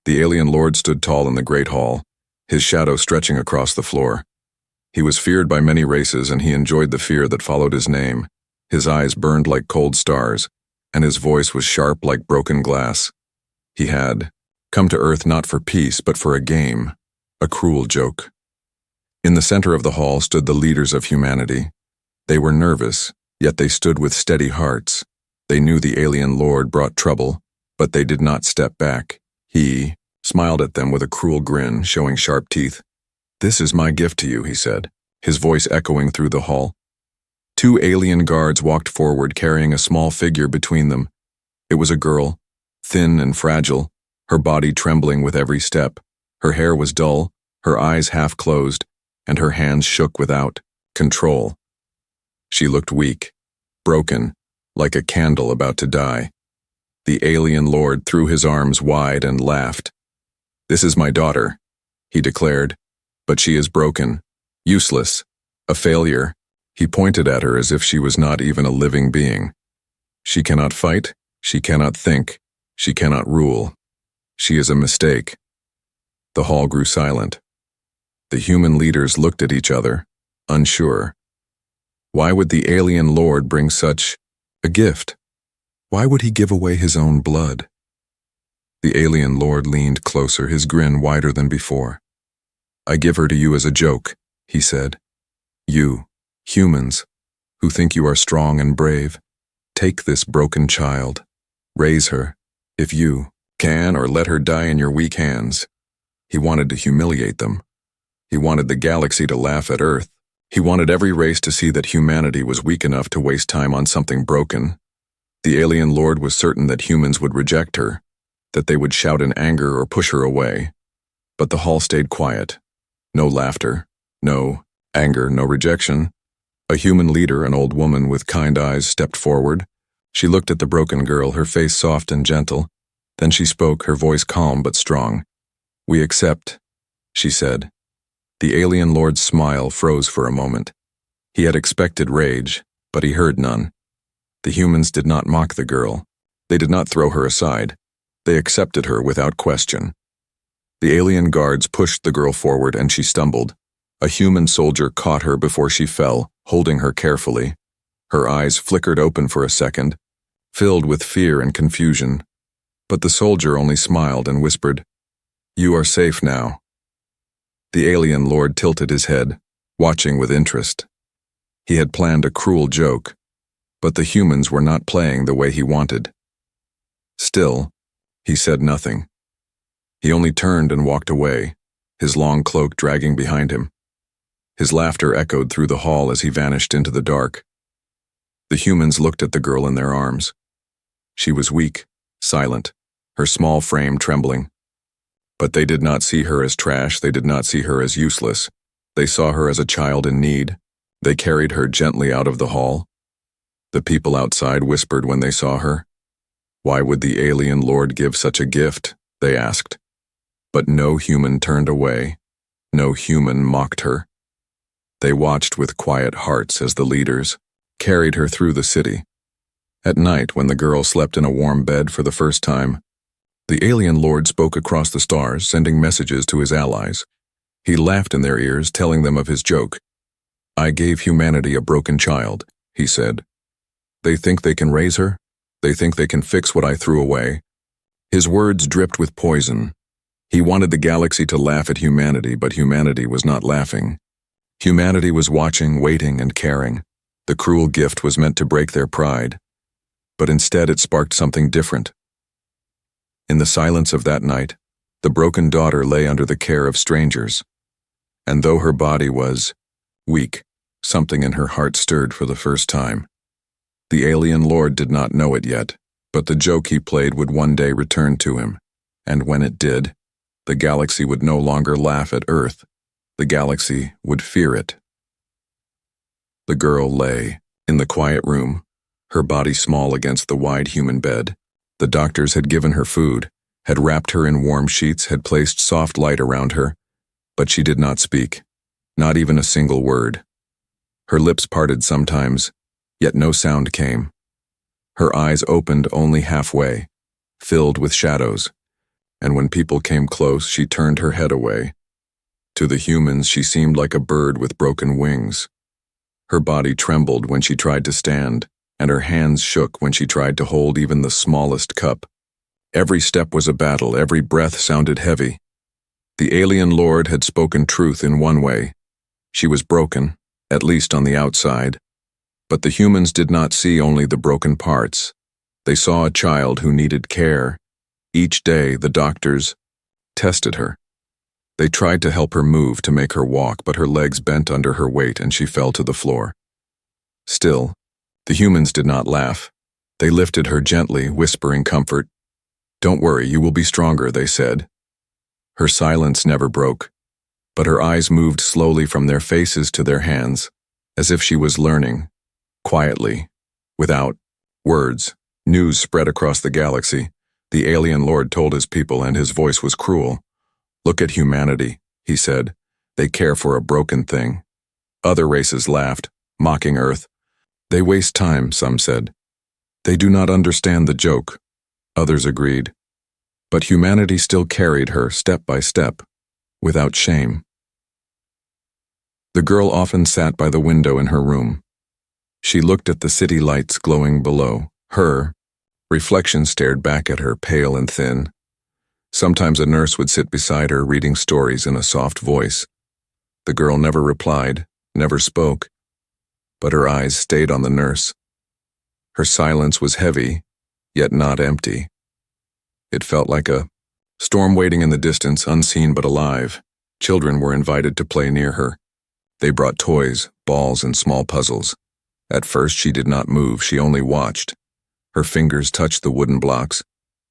The alien lord stood tall in the great hall, his shadow stretching across the floor. He was feared by many races, and he enjoyed the fear that followed his name. His eyes burned like cold stars, and his voice was sharp like broken glass. He had come to Earth not for peace, but for a game, a cruel joke. In the center of the hall stood the leaders of humanity. They were nervous, yet they stood with steady hearts. They knew the alien lord brought trouble, but they did not step back. He smiled at them with a cruel grin, showing sharp teeth. "This is my gift to you," he said, his voice echoing through the hall. Two alien guards walked forward, carrying a small figure between them. It was a girl, thin and fragile, her body trembling with every step. Her hair was dull, her eyes half closed, and her hands shook without control. She looked weak, broken, like a candle about to die. The alien lord threw his arms wide and laughed. "This is my daughter," he declared, "but she is broken, useless, a failure." He pointed at her as if she was not even a living being. "She cannot fight, she cannot think, she cannot rule. She is a mistake." The hall grew silent. The human leaders looked at each other, unsure. Why would the alien lord bring such a gift? Why would he give away his own blood? The alien lord leaned closer, his grin wider than before. "I give her to you as a joke," he said. "You, humans, who think you are strong and brave, take this broken child, raise her, if you can, or let her die in your weak hands." He wanted to humiliate them. He wanted the galaxy to laugh at Earth. He wanted every race to see that humanity was weak enough to waste time on something broken. The alien lord was certain that humans would reject her, that they would shout in anger or push her away. But the hall stayed quiet. No laughter, no anger, no rejection. A human leader, an old woman with kind eyes, stepped forward. She looked at the broken girl, her face soft and gentle. Then she spoke, her voice calm but strong. "We accept," she said. The alien lord's smile froze for a moment. He had expected rage, but he heard none. The humans did not mock the girl. They did not throw her aside. They accepted her without question. The alien guards pushed the girl forward, and she stumbled. A human soldier caught her before she fell, holding her carefully. Her eyes flickered open for a second, filled with fear and confusion. But the soldier only smiled and whispered, "You are safe now." The alien lord tilted his head, watching with interest. He had planned a cruel joke, but the humans were not playing the way he wanted. Still, he said nothing. He only turned and walked away, his long cloak dragging behind him. His laughter echoed through the hall as he vanished into the dark. The humans looked at the girl in their arms. She was weak, silent, her small frame trembling. But they did not see her as trash, they did not see her as useless. They saw her as a child in need. They carried her gently out of the hall. The people outside whispered when they saw her. Why would the alien lord give such a gift? They asked. But no human turned away. No human mocked her. They watched with quiet hearts as the leaders carried her through the city. At night, when the girl slept in a warm bed for the first time, the alien lord spoke across the stars, sending messages to his allies. He laughed in their ears, telling them of his joke. "I gave humanity a broken child," he said. "They think they can raise her? They think they can fix what I threw away?" His words dripped with poison. He wanted the galaxy to laugh at humanity, but humanity was not laughing. Humanity was watching, waiting, and caring. The cruel gift was meant to break their pride, but instead it sparked something different. In the silence of that night, the broken daughter lay under the care of strangers, and though her body was weak, something in her heart stirred for the first time. The alien lord did not know it yet, but the joke he played would one day return to him, and when it did, the galaxy would no longer laugh at Earth. The galaxy would fear it. The girl lay in the quiet room, her body small against the wide human bed. The doctors had given her food, had wrapped her in warm sheets, had placed soft light around her, but she did not speak, not even a single word. Her lips parted sometimes, yet no sound came. Her eyes opened only halfway, filled with shadows, and when people came close, she turned her head away. To the humans, she seemed like a bird with broken wings. Her body trembled when she tried to stand, and her hands shook when she tried to hold even the smallest cup. Every step was a battle, every breath sounded heavy. The alien lord had spoken truth in one way. She was broken, at least on the outside. But the humans did not see only the broken parts. They saw a child who needed care. Each day, the doctors tested her. They tried to help her move, to make her walk, but her legs bent under her weight and she fell to the floor. Still, the humans did not laugh. They lifted her gently, whispering comfort. "Don't worry, you will be stronger," they said. Her silence never broke, but her eyes moved slowly from their faces to their hands, as if she was learning, quietly, without words. News spread across the galaxy. The alien lord told his people, and his voice was cruel. "Look at humanity," he said. "They care for a broken thing." Other races laughed, mocking Earth. "They waste time," some said. "They do not understand the joke," others agreed. But humanity still carried her, step by step, without shame. The girl often sat by the window in her room. She looked at the city lights glowing below. Her reflection stared back at her, pale and thin. Sometimes a nurse would sit beside her, reading stories in a soft voice. The girl never replied, never spoke, but her eyes stayed on the nurse. Her silence was heavy, yet not empty. It felt like a storm waiting in the distance, unseen but alive. Children were invited to play near her. They brought toys, balls, and small puzzles. At first she did not move, she only watched. Her fingers touched the wooden blocks,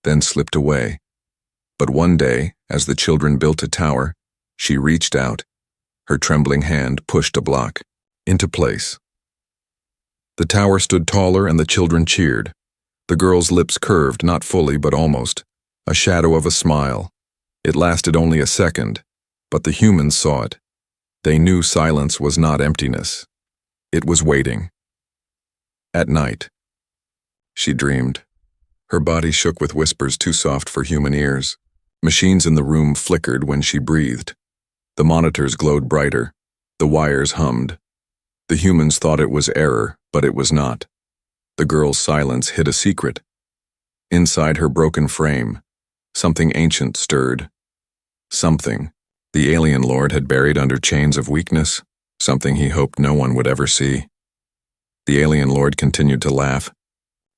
then slipped away. But one day, as the children built a tower, she reached out. Her trembling hand pushed a block into place. The tower stood taller and the children cheered. The girl's lips curved, not fully but almost, a shadow of a smile. It lasted only a second, but the humans saw it. They knew silence was not emptiness. It was waiting. At night, she dreamed. Her body shook with whispers too soft for human ears. Machines in the room flickered when she breathed. The monitors glowed brighter. The wires hummed. The humans thought it was error, but it was not. The girl's silence hid a secret. Inside her broken frame, something ancient stirred. Something the alien lord had buried under chains of weakness, something he hoped no one would ever see. The alien lord continued to laugh.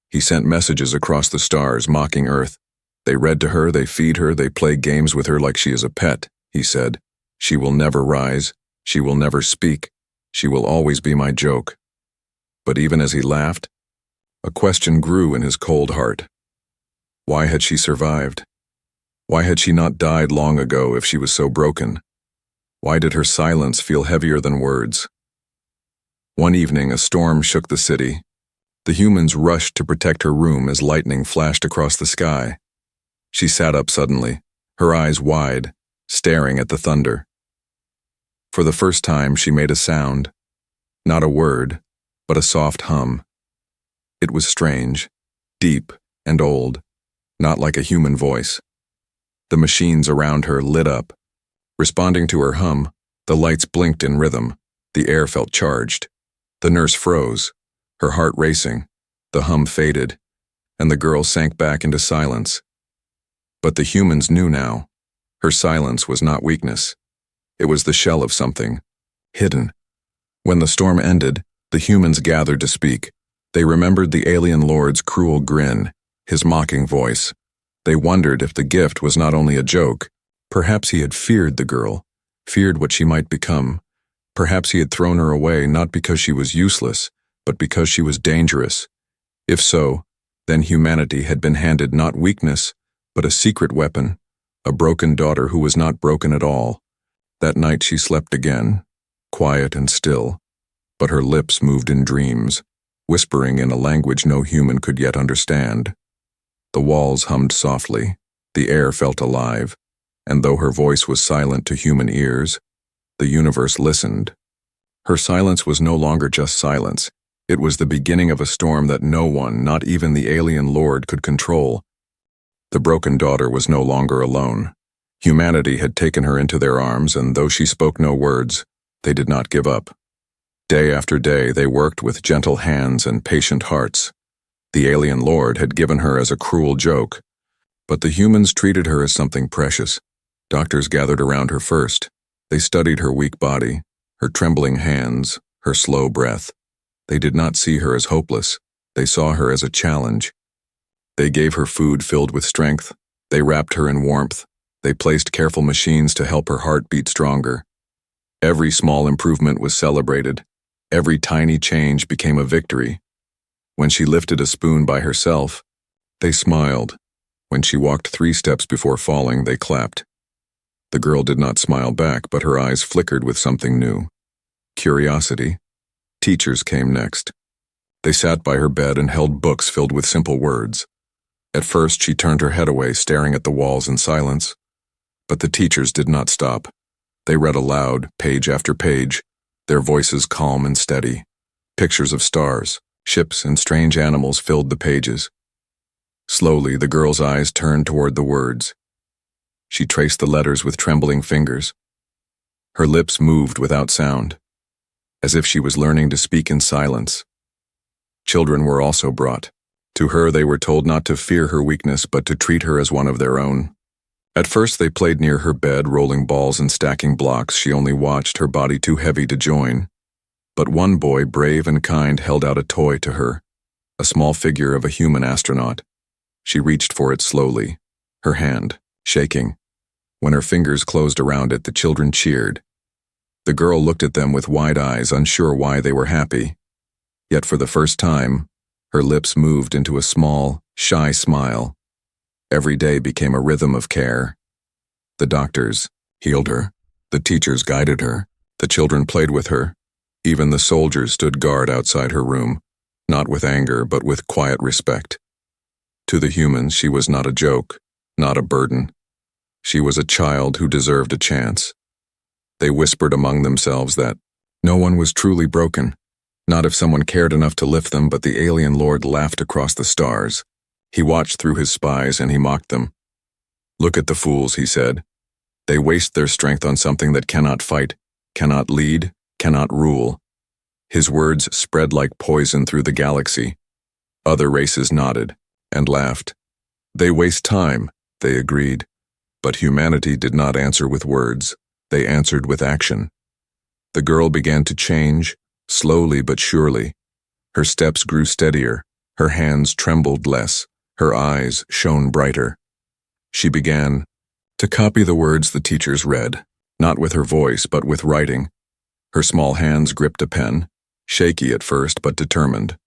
He sent messages across the stars, mocking Earth. They read to her, they feed her, they play games with her like she is a pet, he said. She will never rise, she will never speak, she will always be my joke. But even as he laughed, a question grew in his cold heart. Why had she survived? Why had she not died long ago if she was so broken? Why did her silence feel heavier than words? One evening, a storm shook the city. The humans rushed to protect her room as lightning flashed across the sky. She sat up suddenly, her eyes wide, staring at the thunder. For the first time, she made a sound. Not a word, but a soft hum. It was strange, deep and old, not like a human voice. The machines around her lit up. Responding to her hum, the lights blinked in rhythm. The air felt charged. The nurse froze, her heart racing. The hum faded, and the girl sank back into silence. But the humans knew now. Her silence was not weakness. It was the shell of something, hidden. When the storm ended, the humans gathered to speak. They remembered the alien lord's cruel grin, his mocking voice. They wondered if the gift was not only a joke. Perhaps he had feared the girl, feared what she might become. Perhaps he had thrown her away not because she was useless, but because she was dangerous. If so, then humanity had been handed not weakness, but a secret weapon, a broken daughter who was not broken at all. That night she slept again, quiet and still, but her lips moved in dreams, whispering in a language no human could yet understand. The walls hummed softly, the air felt alive, and though her voice was silent to human ears, the universe listened. Her silence was no longer just silence. It was the beginning of a storm that no one, not even the alien lord, could control. The broken daughter was no longer alone. Humanity had taken her into their arms, and though she spoke no words, they did not give up. Day after day, they worked with gentle hands and patient hearts. The alien lord had given her as a cruel joke, but the humans treated her as something precious. Doctors gathered around her first. They studied her weak body, her trembling hands, her slow breath. They did not see her as hopeless. They saw her as a challenge. They gave her food filled with strength. They wrapped her in warmth. They placed careful machines to help her heart beat stronger. Every small improvement was celebrated. Every tiny change became a victory. When she lifted a spoon by herself, they smiled. When she walked 3 steps before falling, they clapped. The girl did not smile back, but her eyes flickered with something new. Curiosity. Teachers came next. They sat by her bed and held books filled with simple words. At first, she turned her head away, staring at the walls in silence. But the teachers did not stop. They read aloud, page after page, their voices calm and steady. Pictures of stars, ships, and strange animals filled the pages. Slowly, the girl's eyes turned toward the words. She traced the letters with trembling fingers. Her lips moved without sound, as if she was learning to speak in silence. Children were also brought. To her, they were told not to fear her weakness, but to treat her as one of their own. At first, they played near her bed, rolling balls and stacking blocks. She only watched, her body too heavy to join. But one boy, brave and kind, held out a toy to her, a small figure of a human astronaut. She reached for it slowly, her hand shaking. When her fingers closed around it, the children cheered. The girl looked at them with wide eyes, unsure why they were happy. Yet for the first time, her lips moved into a small, shy smile. Every day became a rhythm of care. The doctors healed her. The teachers guided her. The children played with her. Even the soldiers stood guard outside her room, not with anger, but with quiet respect. To the humans, she was not a joke, not a burden. She was a child who deserved a chance. They whispered among themselves that no one was truly broken, not if someone cared enough to lift them, but the alien lord laughed across the stars. He watched through his spies and he mocked them. Look at the fools, he said. They waste their strength on something that cannot fight, cannot lead, cannot rule. His words spread like poison through the galaxy. Other races nodded and laughed. They waste time, they agreed. But humanity did not answer with words. They answered with action. The girl began to change, slowly but surely. Her steps grew steadier, her hands trembled less, her eyes shone brighter. She began to copy the words the teachers read, not with her voice but with writing. Her small hands gripped a pen, shaky at first but determined.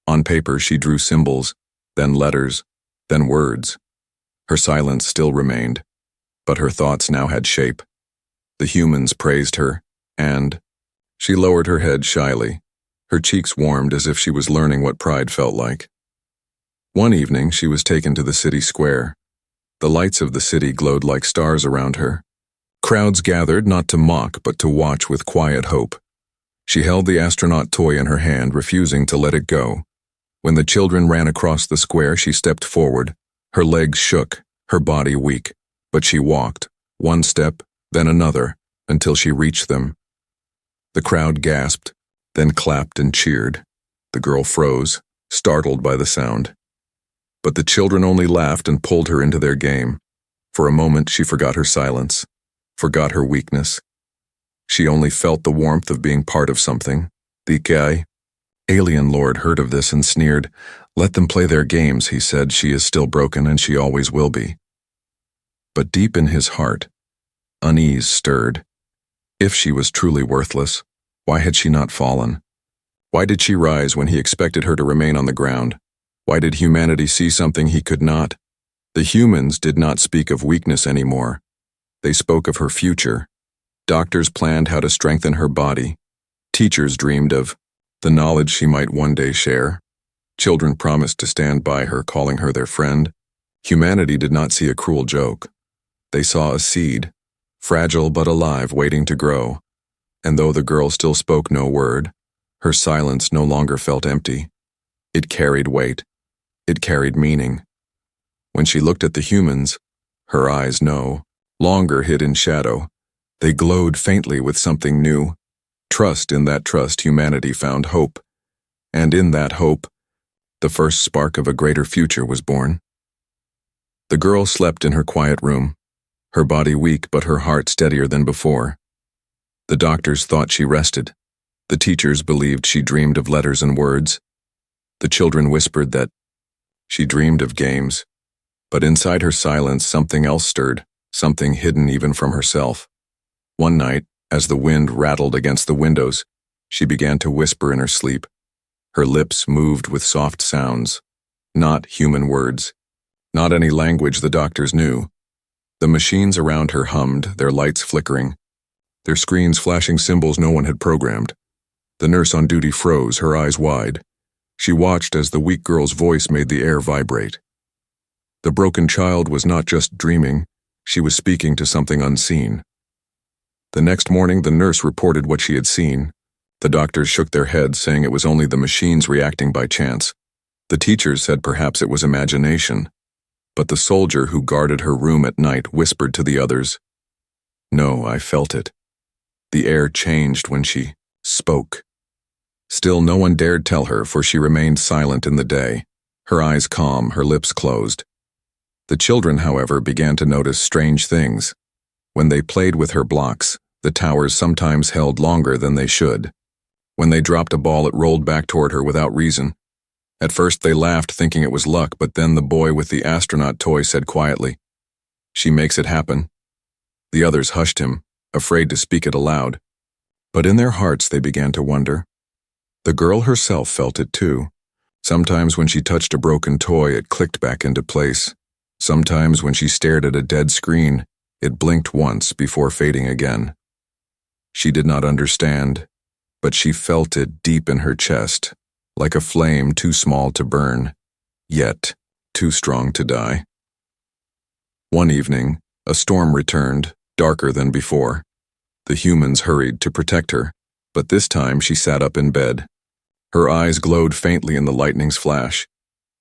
On paper she drew symbols, then letters, then words. Her silence still remained, but her thoughts now had shape. The humans praised her, and she lowered her head shyly. Her cheeks warmed as if she was learning what pride felt like. One evening, she was taken to the city square. The lights of the city glowed like stars around her. Crowds gathered not to mock, but to watch with quiet hope. She held the astronaut toy in her hand, refusing to let it go. When the children ran across the square, she stepped forward. Her legs shook, her body weak, but she walked, one step, then another, until she reached them. The crowd gasped, then clapped and cheered. The girl froze, startled by the sound. But the children only laughed and pulled her into their game. For a moment, she forgot her silence, forgot her weakness. She only felt the warmth of being part of something. The alien lord heard of this and sneered. Let them play their games, he said. She is still broken and she always will be. But deep in his heart, unease stirred. If she was truly worthless, why had she not fallen? Why did she rise when he expected her to remain on the ground? Why did humanity see something he could not? The humans did not speak of weakness anymore. They spoke of her future. Doctors planned how to strengthen her body. Teachers dreamed of the knowledge she might one day share. Children promised to stand by her, calling her their friend. Humanity did not see a cruel joke. They saw a seed, fragile but alive, waiting to grow. And though the girl still spoke no word, her silence no longer felt empty. It carried weight. It carried meaning. When she looked at the humans, her eyes no longer hid in shadow. They glowed faintly with something new. Trust. In that trust, humanity found hope. And in that hope, the first spark of a greater future was born. The girl slept in her quiet room, her body weak but her heart steadier than before. The doctors thought she rested. The teachers believed she dreamed of letters and words. The children whispered that she dreamed of games. But inside her silence, something else stirred, something hidden even from herself. One night, as the wind rattled against the windows, she began to whisper in her sleep. Her lips moved with soft sounds, not human words, not any language the doctors knew. The machines around her hummed, their lights flickering, their screens flashing symbols no one had programmed. The nurse on duty froze, her eyes wide. She watched as the weak girl's voice made the air vibrate. The broken child was not just dreaming, she was speaking to something unseen. The next morning, the nurse reported what she had seen. The doctors shook their heads, saying it was only the machines reacting by chance. The teachers said perhaps it was imagination. But the soldier who guarded her room at night whispered to the others, "No, I felt it." The air changed when she spoke. Still, no one dared tell her, for she remained silent in the day, her eyes calm, her lips closed. The children, however, began to notice strange things. When they played with her blocks, the towers sometimes held longer than they should. When they dropped a ball, it rolled back toward her without reason. At first they laughed, thinking it was luck, but then the boy with the astronaut toy said quietly, "She makes it happen." The others hushed him, afraid to speak it aloud. But in their hearts they began to wonder. The girl herself felt it too. Sometimes when she touched a broken toy, it clicked back into place. Sometimes when she stared at a dead screen, it blinked once before fading again. She did not understand, but she felt it deep in her chest, like a flame too small to burn, yet too strong to die. One evening, a storm returned, darker than before. The humans hurried to protect her, but this time she sat up in bed. Her eyes glowed faintly in the lightning's flash.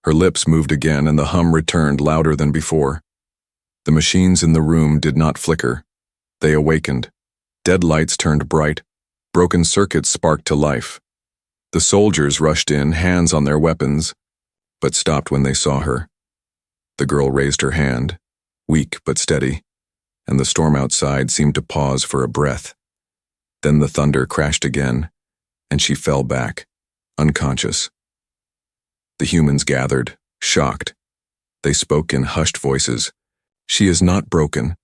Her lips moved again, and the hum returned louder than before. The machines in the room did not flicker. They awakened. Dead lights turned bright. Broken circuits sparked to life. The soldiers rushed in, hands on their weapons, but stopped when they saw her. The girl raised her hand, weak but steady, and the storm outside seemed to pause for a breath. Then the thunder crashed again, and she fell back, unconscious. The humans gathered, shocked. They spoke in hushed voices. "She is not broken,"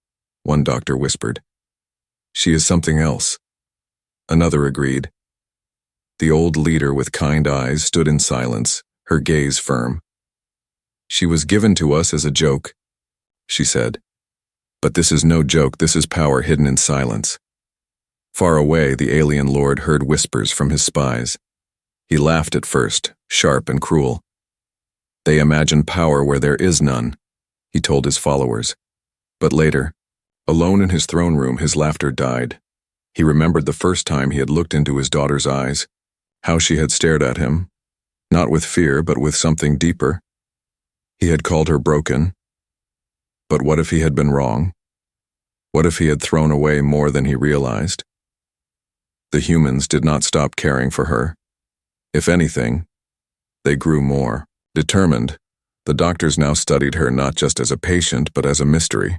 one doctor whispered. "She is something else." Another agreed. The old leader with kind eyes stood in silence, her gaze firm. "She was given to us as a joke," she said. "But this is no joke, this is power hidden in silence." Far away, the alien lord heard whispers from his spies. He laughed at first, sharp and cruel. "They imagine power where there is none," he told his followers. But later, alone in his throne room, his laughter died. He remembered the first time he had looked into his daughter's eyes, how she had stared at him, not with fear but with something deeper. He had called her broken. But what if he had been wrong? What if he had thrown away more than he realized? The humans did not stop caring for her. If anything, they grew more determined. The doctors now studied her not just as a patient but as a mystery.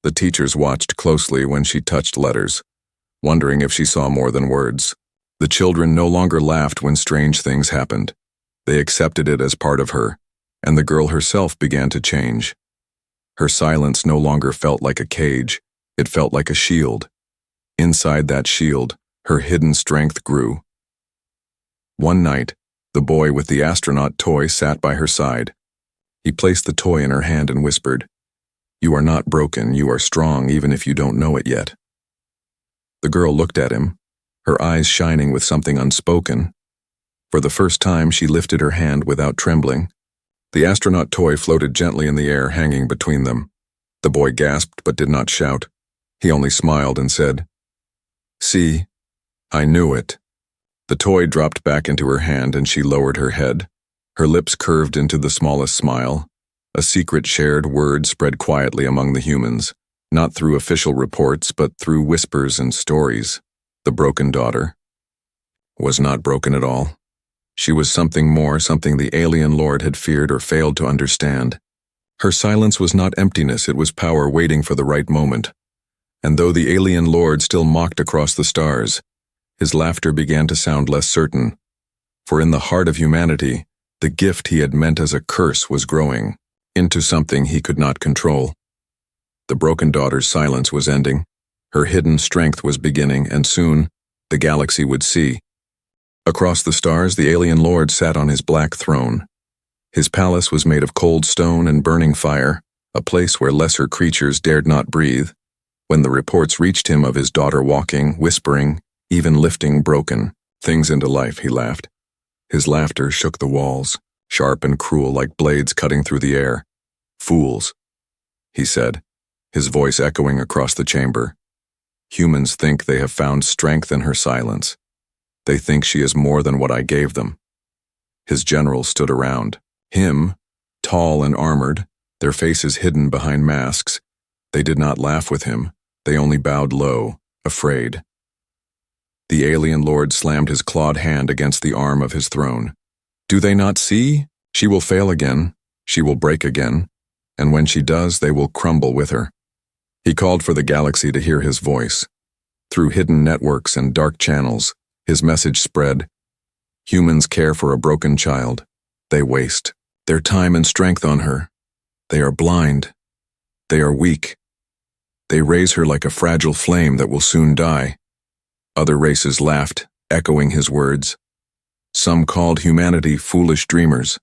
The teachers watched closely when she touched letters, wondering if she saw more than words. The children no longer laughed when strange things happened. They accepted it as part of her, and the girl herself began to change. Her silence no longer felt like a cage, it felt like a shield. Inside that shield, her hidden strength grew. One night, the boy with the astronaut toy sat by her side. He placed the toy in her hand and whispered, "You are not broken, you are strong even if you don't know it yet." The girl looked at him, her eyes shining with something unspoken. For the first time, she lifted her hand without trembling. The astronaut toy floated gently in the air, hanging between them. The boy gasped but did not shout. He only smiled and said, "See, I knew it." The toy dropped back into her hand and she lowered her head. Her lips curved into the smallest smile. A secret shared word spread quietly among the humans, not through official reports but through whispers and stories. The broken daughter was not broken at all. She was something more, something the alien lord had feared or failed to understand. Her silence was not emptiness, it was power waiting for the right moment. And though the alien lord still mocked across the stars, his laughter began to sound less certain. For in the heart of humanity, the gift he had meant as a curse was growing into something he could not control. The broken daughter's silence was ending. Her hidden strength was beginning, and soon, the galaxy would see. Across the stars, the alien lord sat on his black throne. His palace was made of cold stone and burning fire, a place where lesser creatures dared not breathe. When the reports reached him of his daughter walking, whispering, even lifting broken things into life, he laughed. His laughter shook the walls, sharp and cruel like blades cutting through the air. "Fools," he said, his voice echoing across the chamber. "Humans think they have found strength in her silence. They think she is more than what I gave them." His generals stood around. Him, tall and armored, their faces hidden behind masks. They did not laugh with him, they only bowed low, afraid. The alien lord slammed his clawed hand against the arm of his throne. "Do they not see? She will fail again, she will break again, and when she does, they will crumble with her." He called for the galaxy to hear his voice. Through hidden networks and dark channels, his message spread. Humans care for a broken child. They waste their time and strength on her. They are blind. They are weak. They raise her like a fragile flame that will soon die. Other races laughed, echoing his words. Some called humanity foolish dreamers.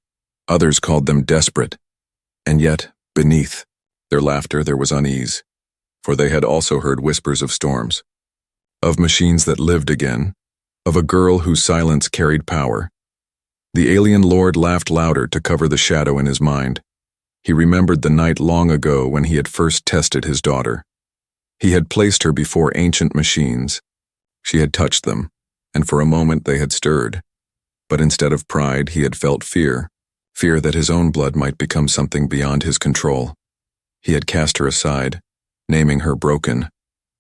Others called them desperate. And yet, beneath their laughter there was unease, for they had also heard whispers of storms, of machines that lived again, of a girl whose silence carried power. The alien lord laughed louder to cover the shadow in his mind. He remembered the night long ago when he had first tested his daughter. He had placed her before ancient machines. She had touched them, and for a moment they had stirred. But instead of pride, he had felt fear that his own blood might become something beyond his control. He had cast her aside, naming her broken,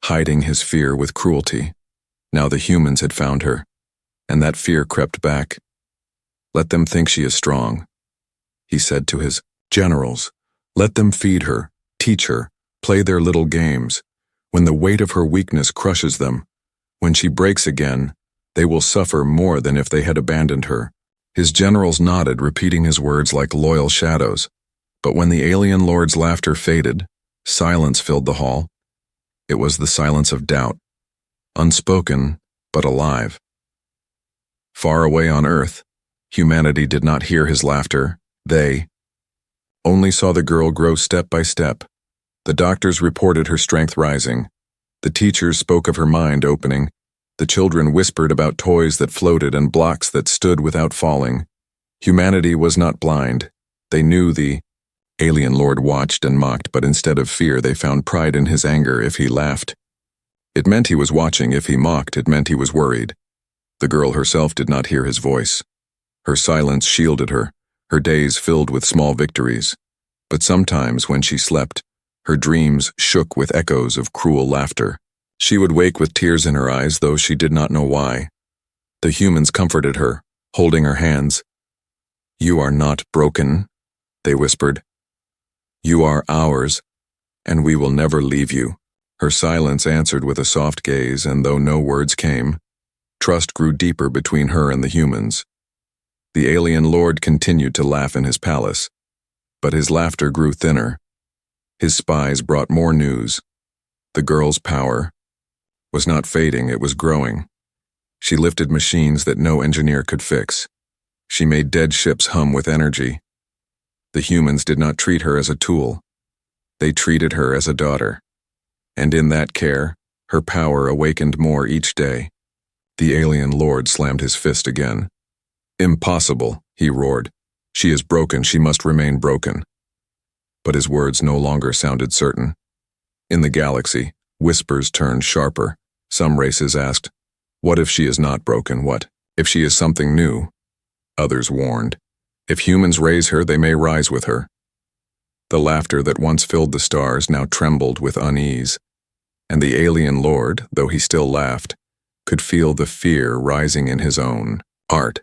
hiding his fear with cruelty. Now the humans had found her, and that fear crept back. "Let them think she is strong," he said to his generals. "Let them feed her, teach her, play their little games. When the weight of her weakness crushes them, when she breaks again, they will suffer more than if they had abandoned her." His generals nodded, repeating his words like loyal shadows. But when the alien lord's laughter faded, silence filled the hall. It was the silence of doubt, unspoken but alive. Far away on Earth, humanity did not hear his laughter. They only saw the girl grow step by step. The doctors reported her strength rising. The teachers spoke of her mind opening. The children whispered about toys that floated and blocks that stood without falling. Humanity was not blind. They knew the alien lord watched and mocked, but instead of fear, they found pride in his anger if he laughed. It meant he was watching. If he mocked, it meant he was worried. The girl herself did not hear his voice. Her silence shielded her, her days filled with small victories. But sometimes, when she slept, her dreams shook with echoes of cruel laughter. She would wake with tears in her eyes, though she did not know why. The humans comforted her, holding her hands. "You are not broken," they whispered. "You are ours, and we will never leave you." Her silence answered with a soft gaze, and though no words came, trust grew deeper between her and the humans. The alien lord continued to laugh in his palace, but his laughter grew thinner. His spies brought more news. The girl's power was not fading, it was growing. She lifted machines that no engineer could fix. She made dead ships hum with energy. The humans did not treat her as a tool. They treated her as a daughter. And in that care, her power awakened more each day. The alien lord slammed his fist again. "Impossible," he roared. "She is broken, she must remain broken." But his words no longer sounded certain. In the galaxy, whispers turned sharper. Some races asked, "What if she is not broken? What if she is something new?" Others warned, "If humans raise her, they may rise with her." The laughter that once filled the stars now trembled with unease, and the alien lord, though he still laughed, could feel the fear rising in his own heart.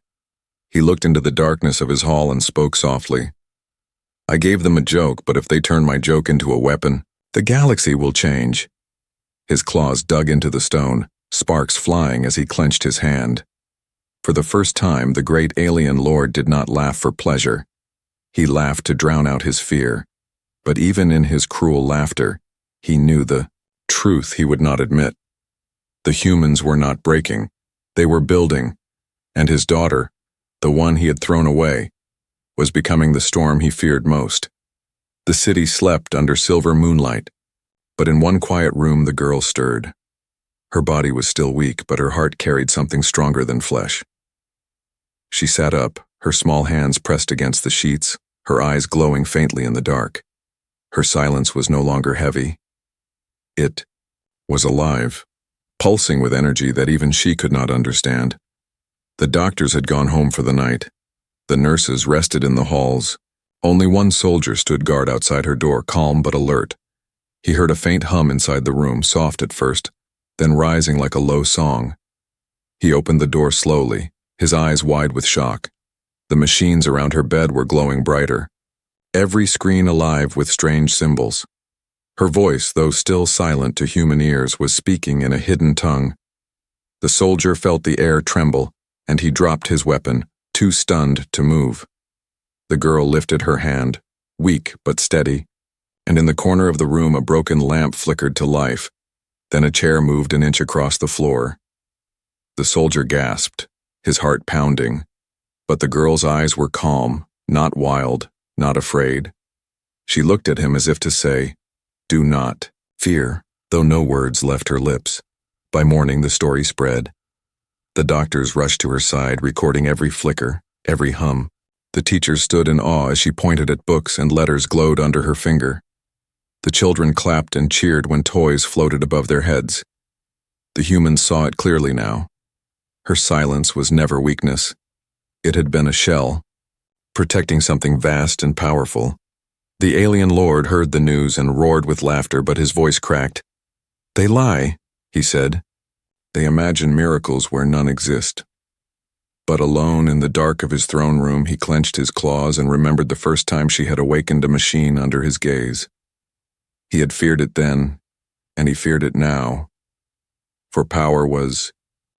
He looked into the darkness of his hall and spoke softly. I gave them a joke, but if they turn my joke into a weapon, the galaxy will change. His claws dug into the stone, sparks flying as he clenched his hand. For the first time, the great alien lord did not laugh for pleasure. He laughed to drown out his fear. But even in his cruel laughter, he knew the truth he would not admit. The humans were not breaking. They were building. And his daughter, the one he had thrown away, was becoming the storm he feared most. The city slept under silver moonlight, but in one quiet room the girl stirred. Her body was still weak, but her heart carried something stronger than flesh. She sat up, her small hands pressed against the sheets, her eyes glowing faintly in the dark. Her silence was no longer heavy. It was alive, pulsing with energy that even she could not understand. The doctors had gone home for the night. The nurses rested in the halls. Only one soldier stood guard outside her door, calm but alert. He heard a faint hum inside the room, soft at first, then rising like a low song. He opened the door slowly, his eyes wide with shock. The machines around her bed were glowing brighter, every screen alive with strange symbols. Her voice, though still silent to human ears, was speaking in a hidden tongue. The soldier felt the air tremble, and he dropped his weapon, too stunned to move. The girl lifted her hand, weak but steady, and in the corner of the room a broken lamp flickered to life. Then a chair moved an inch across the floor. The soldier gasped, his heart pounding, but the girl's eyes were calm, not wild, not afraid. She looked at him as if to say, "Do not fear," though no words left her lips. By morning the story spread. The doctors rushed to her side, recording every flicker, every hum. The teachers stood in awe as she pointed at books and letters glowed under her finger. The children clapped and cheered when toys floated above their heads. The humans saw it clearly now. Her silence was never weakness. It had been a shell, protecting something vast and powerful. The alien lord heard the news and roared with laughter, but his voice cracked. "They lie," he said. "They imagine miracles where none exist." But alone in the dark of his throne room, he clenched his claws and remembered the first time she had awakened a machine under his gaze. He had feared it then, and he feared it now. For power was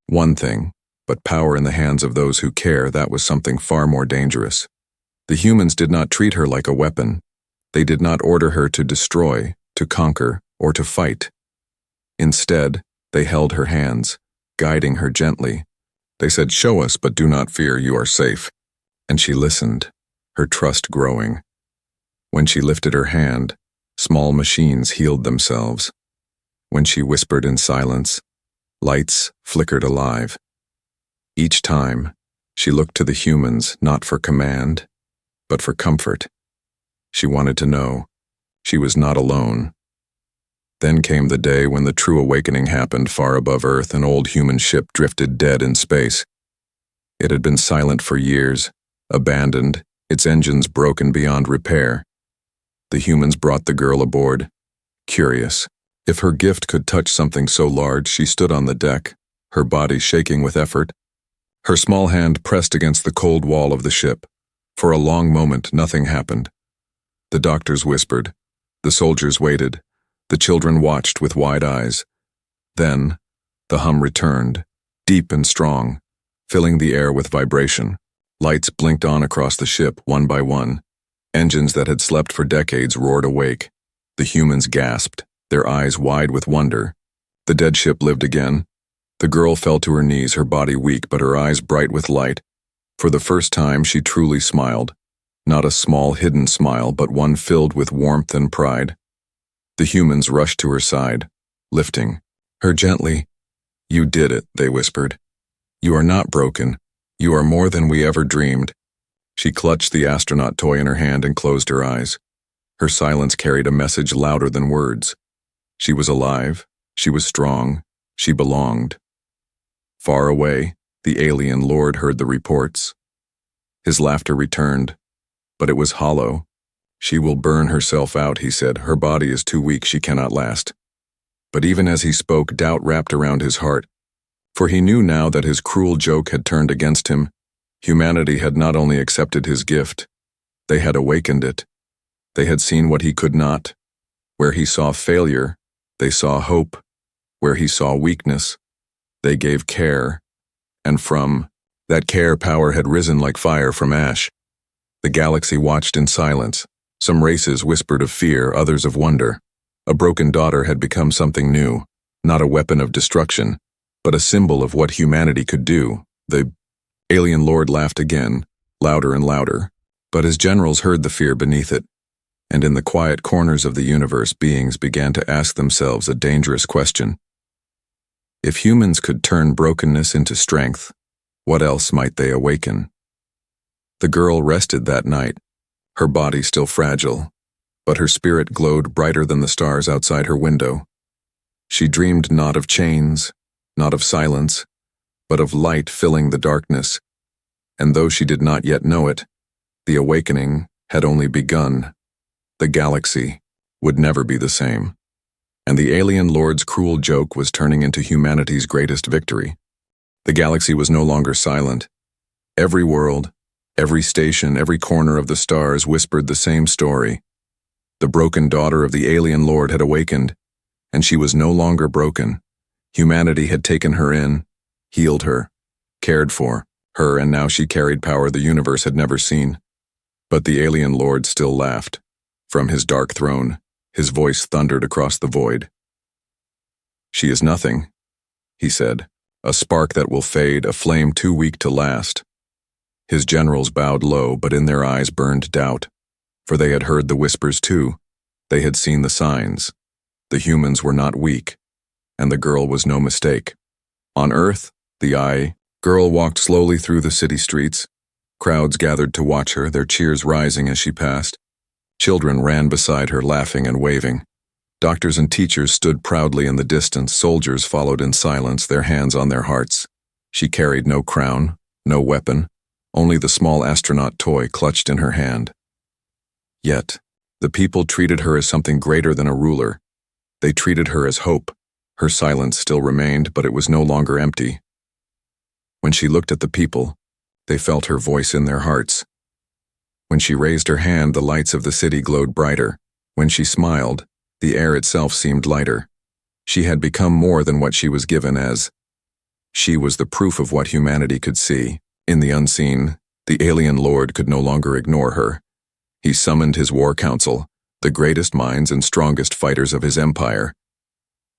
one thing, but power in the hands of those who care, that was something far more dangerous. The humans did not treat her like a weapon. They did not order her to destroy, to conquer, or to fight. Instead, they held her hands, guiding her gently. They said, "Show us, but do not fear, you are safe." And she listened, her trust growing. When she lifted her hand, small machines healed themselves. When she whispered in silence, lights flickered alive. Each time, she looked to the humans not for command, but for comfort. She wanted to know she was not alone. Then came the day when the true awakening happened. Far above Earth, an old human ship drifted dead in space. It had been silent for years, abandoned, its engines broken beyond repair. The humans brought the girl aboard, curious. If her gift could touch something so large, she stood on the deck, her body shaking with effort. Her small hand pressed against the cold wall of the ship. For a long moment, nothing happened. The doctors whispered. The soldiers waited. The children watched with wide eyes. Then, the hum returned, deep and strong, filling the air with vibration. Lights blinked on across the ship, one by one. Engines that had slept for decades roared awake. The humans gasped, their eyes wide with wonder. The dead ship lived again. The girl fell to her knees, her body weak, but her eyes bright with light. For the first time, she truly smiled. Not a small, hidden smile, but one filled with warmth and pride. The humans rushed to her side, lifting her gently. "You did it," they whispered. "You are not broken. You are more than we ever dreamed." She clutched the astronaut toy in her hand and closed her eyes. Her silence carried a message louder than words. She was alive, she was strong, she belonged. Far away, the alien lord heard the reports. His laughter returned, but it was hollow, She will burn herself out, he said. Her body is too weak, she cannot last. But even as he spoke, doubt wrapped around his heart, for he knew now that his cruel joke had turned against him. Humanity had not only accepted his gift, they had awakened it. They had seen what he could not. Where he saw failure, they saw hope. Where he saw weakness, they gave care. And from that care, power had risen like fire from ash. The galaxy watched in silence. Some races whispered of fear, others of wonder. A broken daughter had become something new, not a weapon of destruction, but a symbol of what humanity could do. The alien lord laughed again, louder and louder, but his generals heard the fear beneath it. And in the quiet corners of the universe, beings began to ask themselves a dangerous question. If humans could turn brokenness into strength, what else might they awaken? The girl rested that night, her body still fragile, but her spirit glowed brighter than the stars outside her window. She dreamed not of chains, not of silence, but of light filling the darkness. And though she did not yet know it, the awakening had only begun. The galaxy would never be the same. And the alien lord's cruel joke was turning into humanity's greatest victory. The galaxy was no longer silent. Every world, every station, every corner of the stars whispered the same story. The broken daughter of the alien lord had awakened, and she was no longer broken. Humanity had taken her in, healed her, cared for her, and now she carried power the universe had never seen. But the alien lord still laughed. From his dark throne, his voice thundered across the void. "She is nothing," he said, "a spark that will fade, a flame too weak to last." His generals bowed low, but in their eyes burned doubt, for they had heard the whispers too. They had seen the signs. The humans were not weak, and the girl was no mistake. On Earth, the girl walked slowly through the city streets. Crowds gathered to watch her, their cheers rising as she passed. Children ran beside her, laughing and waving. Doctors and teachers stood proudly in the distance. Soldiers followed in silence, their hands on their hearts. She carried no crown, no weapon, only the small astronaut toy clutched in her hand. Yet, the people treated her as something greater than a ruler. They treated her as hope. Her silence still remained, but it was no longer empty. When she looked at the people, they felt her voice in their hearts. When she raised her hand, the lights of the city glowed brighter. When she smiled, the air itself seemed lighter. She had become more than what she was given as. She was the proof of what humanity could see. In the unseen, the alien lord could no longer ignore her. He summoned his war council, the greatest minds and strongest fighters of his empire.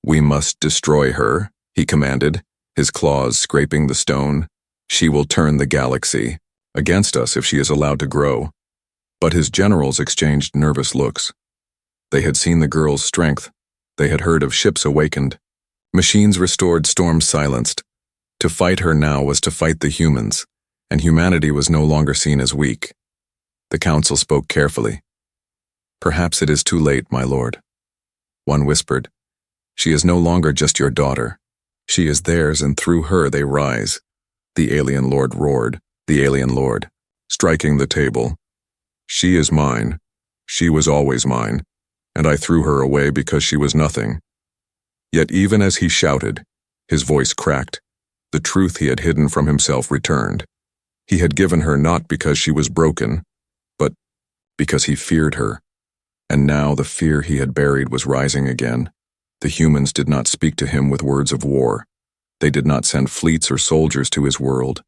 "We must destroy her," he commanded, his claws scraping the stone. "She will turn the galaxy against us if she is allowed to grow." But his generals exchanged nervous looks. They had seen the girl's strength. They had heard of ships awakened, machines restored, storms silenced. To fight her now was to fight the humans, and humanity was no longer seen as weak. The council spoke carefully. "Perhaps it is too late, my lord." One whispered, "She is no longer just your daughter. She is theirs, and through her they rise." The alien lord roared, the alien lord, striking the table. "She is mine. She was always mine, and I threw her away because she was nothing." Yet even as he shouted, his voice cracked. The truth he had hidden from himself returned. He had given her not because she was broken, but because he feared her. And now the fear he had buried was rising again. The humans did not speak to him with words of war. They did not send fleets or soldiers to his world.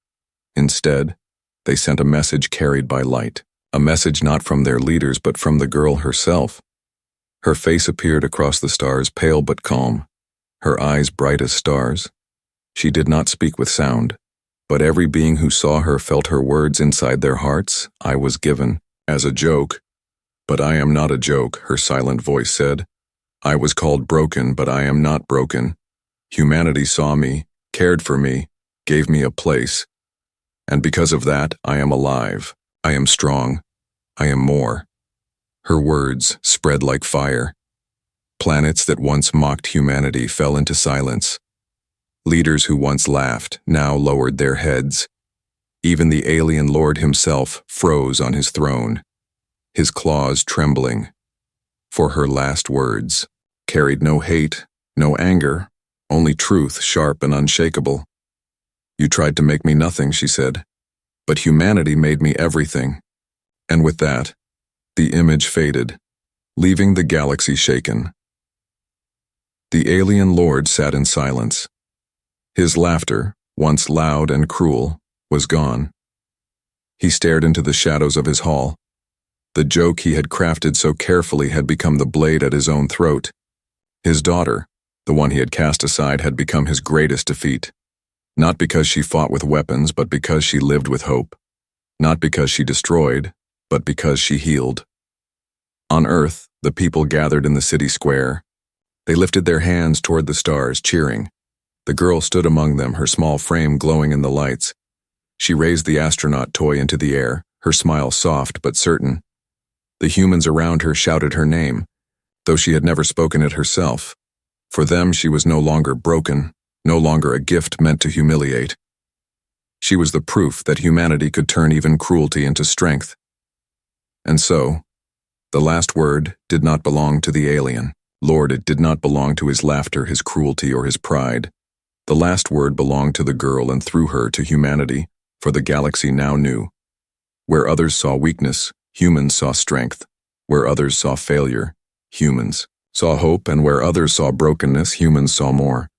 Instead, they sent a message carried by light. A message not from their leaders, but from the girl herself. Her face appeared across the stars, pale but calm, her eyes bright as stars. She did not speak with sound, but every being who saw her felt her words inside their hearts. "I was given as a joke, but I am not a joke," her silent voice said. "I was called broken, but I am not broken. Humanity saw me, cared for me, gave me a place. And because of that, I am alive. I am strong. I am more." Her words spread like fire. Planets that once mocked humanity fell into silence. Leaders who once laughed now lowered their heads. Even the alien lord himself froze on his throne. his claws trembling. For her last words carried no hate, no anger, only truth sharp and unshakable. "You tried to make me nothing," she said, "but humanity made me everything." And with that, the image faded, leaving the galaxy shaken. The alien lord sat in silence. His laughter, once loud and cruel, was gone. He stared into the shadows of his hall. The joke he had crafted so carefully had become the blade at his own throat. His daughter, the one he had cast aside, had become his greatest defeat. Not because she fought with weapons, but because she lived with hope. Not because she destroyed, but because she healed. On Earth, the people gathered in the city square. They lifted their hands toward the stars, cheering. The girl stood among them, her small frame glowing in the lights. She raised the astronaut toy into the air, her smile soft but certain. The humans around her shouted her name, though she had never spoken it herself. For them, she was no longer broken, no longer a gift meant to humiliate. She was the proof that humanity could turn even cruelty into strength. And so, the last word did not belong to the alien. Lord, it did not belong to his laughter, his cruelty, or his pride. The last word belonged to the girl, and through her to humanity, for the galaxy now knew. Where others saw weakness, humans saw strength. Where others saw failure, humans saw hope, and where others saw brokenness, humans saw more.